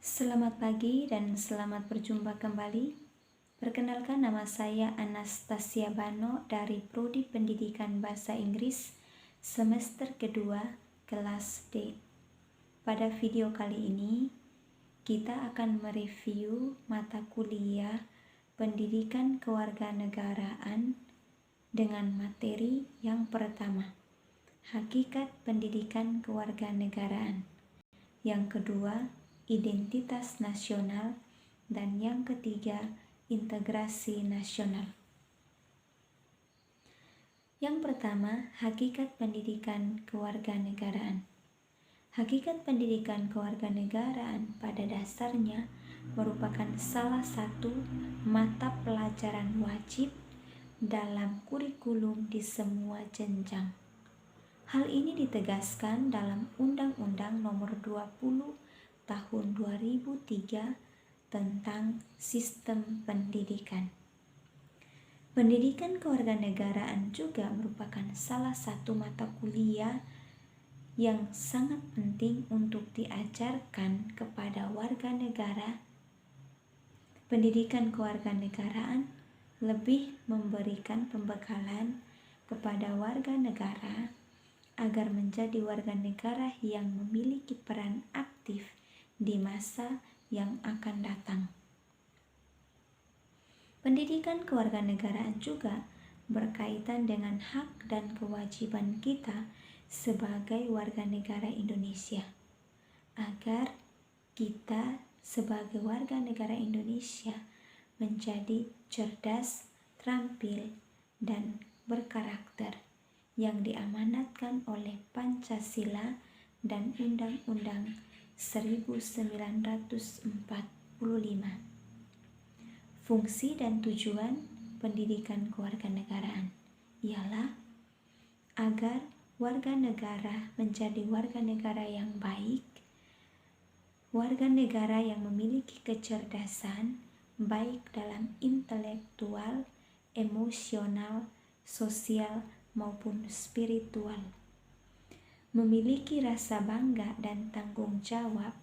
Selamat pagi dan selamat berjumpa kembali. Perkenalkan, nama saya Anastasia Bano dari Prodi Pendidikan Bahasa Inggris semester kedua kelas D. Pada video kali ini, kita akan mereview mata kuliah Pendidikan Kewarganegaraan dengan materi yang pertama, Hakikat Pendidikan Kewarganegaraan. Yang kedua, Identitas nasional, dan yang ketiga, integrasi nasional. Yang pertama, hakikat pendidikan kewarganegaraan. Hakikat pendidikan kewarganegaraan pada dasarnya merupakan salah satu mata pelajaran wajib dalam kurikulum di semua jenjang. Hal ini ditegaskan dalam Undang-Undang Nomor 20 Tahun 2003 tentang Sistem Pendidikan. Pendidikan kewarganegaraan juga merupakan salah satu mata kuliah yang sangat penting untuk diajarkan kepada warga negara. Pendidikan kewarganegaraan lebih memberikan pembekalan kepada warga negara agar menjadi warga negara yang memiliki peran aktif di masa yang akan datang. Pendidikan kewarganegaraan juga berkaitan dengan hak dan kewajiban kita sebagai warga negara Indonesia, agar kita sebagai warga negara Indonesia menjadi cerdas, terampil, dan berkarakter yang diamanatkan oleh Pancasila dan Undang-Undang 1945. Fungsi dan tujuan pendidikan kewarganegaraan ialah agar warga negara menjadi warga negara yang baik, warga negara yang memiliki kecerdasan baik dalam intelektual, emosional, sosial, maupun spiritual, memiliki rasa bangga dan tanggung jawab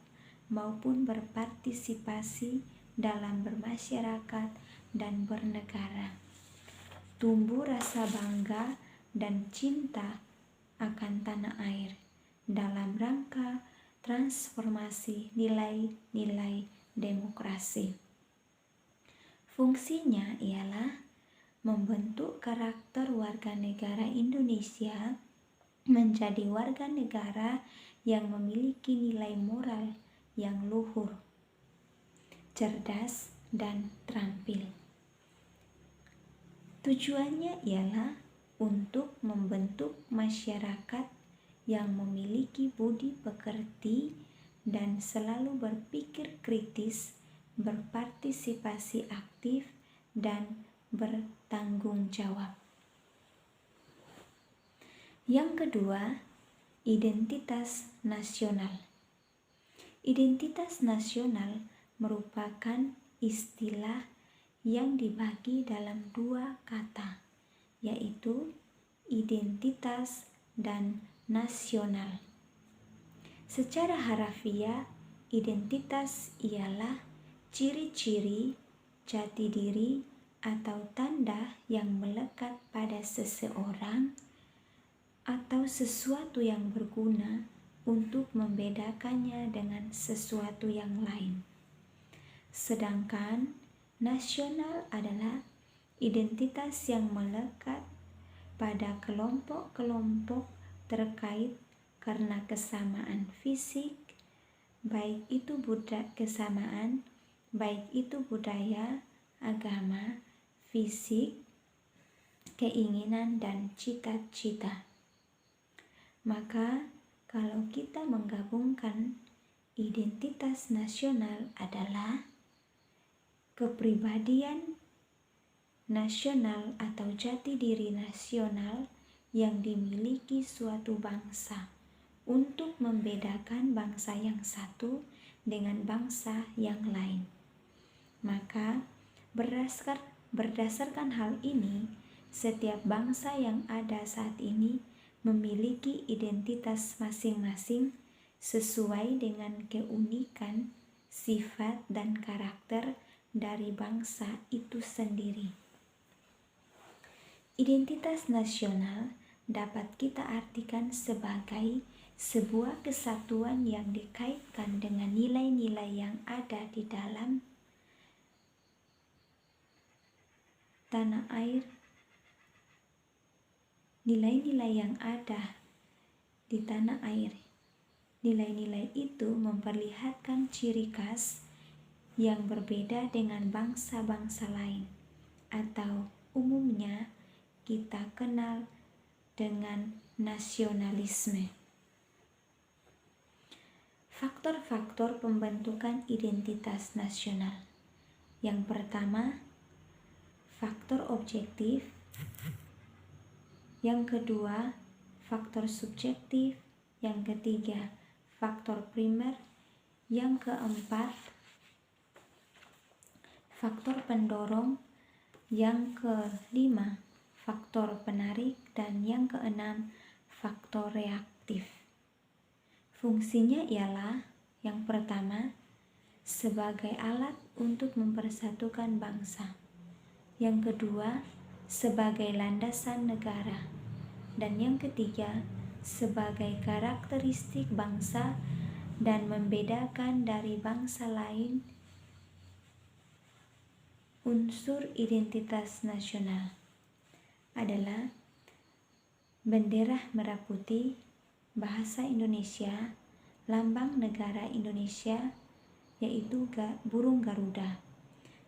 maupun berpartisipasi dalam bermasyarakat dan bernegara, tumbuh rasa bangga dan cinta akan tanah air dalam rangka transformasi nilai-nilai demokrasi. Fungsinya ialah membentuk karakter warga negara Indonesia menjadi warga negara yang memiliki nilai moral yang luhur, cerdas, dan terampil. Tujuannya ialah untuk membentuk masyarakat yang memiliki budi pekerti dan selalu berpikir kritis, berpartisipasi aktif, dan bertanggung jawab. Yang kedua, identitas nasional. Identitas nasional merupakan istilah yang dibagi dalam dua kata, yaitu identitas dan nasional. Secara harafiah, identitas ialah ciri-ciri, jati diri, atau tanda yang melekat pada seseorang atau sesuatu yang berguna untuk membedakannya dengan sesuatu yang lain. Sedangkan nasional adalah identitas yang melekat pada kelompok-kelompok terkait karena kesamaan fisik, baik itu budaya, agama, fisik, keinginan, dan cita-cita. Maka kalau kita menggabungkan, identitas nasional adalah kepribadian nasional atau jati diri nasional yang dimiliki suatu bangsa untuk membedakan bangsa yang satu dengan bangsa yang lain. Maka berdasarkan hal ini, setiap bangsa yang ada saat ini memiliki identitas masing-masing sesuai dengan keunikan sifat, dan karakter dari bangsa itu sendiri. Identitas nasional dapat kita artikan sebagai sebuah kesatuan yang dikaitkan dengan nilai-nilai yang ada di dalam tanah air, nilai-nilai yang ada di tanah air. Nilai-nilai itu memperlihatkan ciri khas yang berbeda dengan bangsa-bangsa lain, atau umumnya kita kenal dengan nasionalisme. Faktor-faktor pembentukan identitas nasional. Yang pertama, faktor objektif. Yang kedua, faktor subjektif. Yang ketiga, faktor primer. Yang keempat, faktor pendorong. Yang kelima, faktor penarik. Dan yang keenam, faktor reaktif. Fungsinya ialah yang pertama, sebagai alat untuk mempersatukan bangsa. Yang kedua, sebagai landasan negara. Dan yang ketiga, sebagai karakteristik bangsa dan membedakan dari bangsa lain. Unsur identitas nasional adalah bendera merah putih, bahasa Indonesia, lambang negara Indonesia yaitu burung Garuda,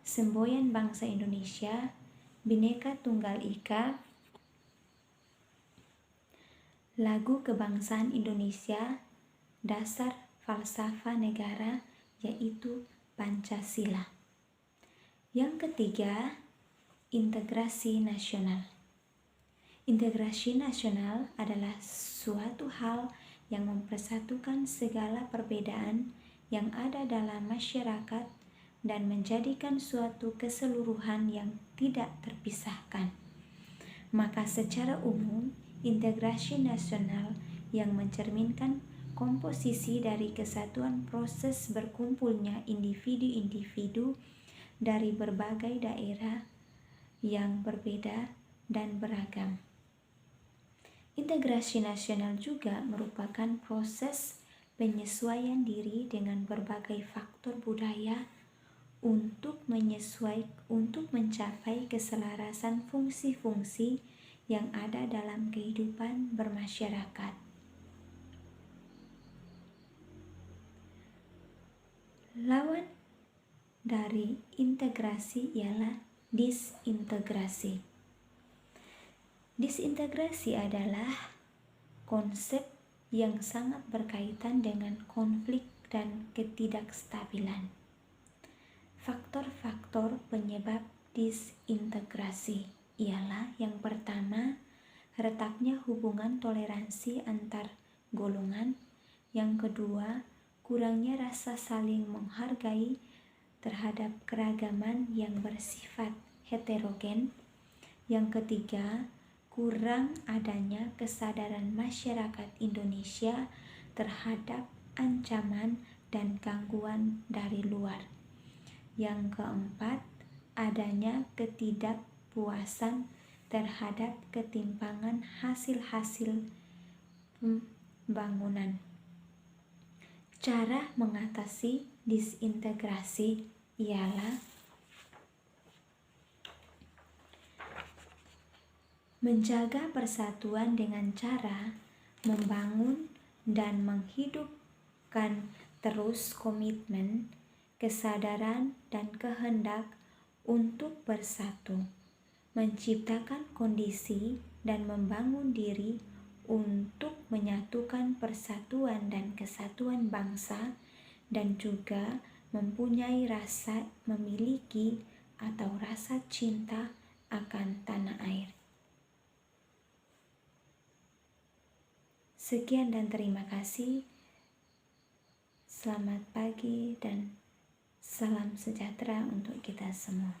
semboyan bangsa Indonesia, Bhinneka Tunggal Ika, lagu kebangsaan Indonesia, dasar falsafah negara yaitu Pancasila. Yang ketiga, integrasi nasional. Integrasi nasional adalah suatu hal yang mempersatukan segala perbedaan yang ada dalam masyarakat dan menjadikan suatu keseluruhan yang tidak terpisahkan. Maka secara umum, integrasi nasional yang mencerminkan komposisi dari kesatuan proses berkumpulnya individu-individu dari berbagai daerah yang berbeda dan beragam. Integrasi nasional juga merupakan proses penyesuaian diri dengan berbagai faktor budaya untuk mencapai keselarasan fungsi-fungsi yang ada dalam kehidupan bermasyarakat. Lawan dari integrasi ialah disintegrasi. Disintegrasi adalah konsep yang sangat berkaitan dengan konflik dan ketidakstabilan. Faktor-faktor penyebab disintegrasi ialah yang pertama, retaknya hubungan toleransi antar golongan. Yang kedua, kurangnya rasa saling menghargai terhadap keragaman yang bersifat heterogen. Yang ketiga, kurang adanya kesadaran masyarakat Indonesia terhadap ancaman dan gangguan dari luar. Yang keempat, adanya ketidakpuasan terhadap ketimpangan hasil-hasil pembangunan. Cara mengatasi disintegrasi ialah menjaga persatuan dengan cara membangun dan menghidupkan terus komitmen, kesadaran, dan kehendak untuk bersatu, menciptakan kondisi dan membangun diri untuk menyatukan persatuan dan kesatuan bangsa, dan juga mempunyai rasa memiliki atau rasa cinta akan tanah air. Sekian dan terima kasih. Selamat pagi dan salam sejahtera untuk kita semua.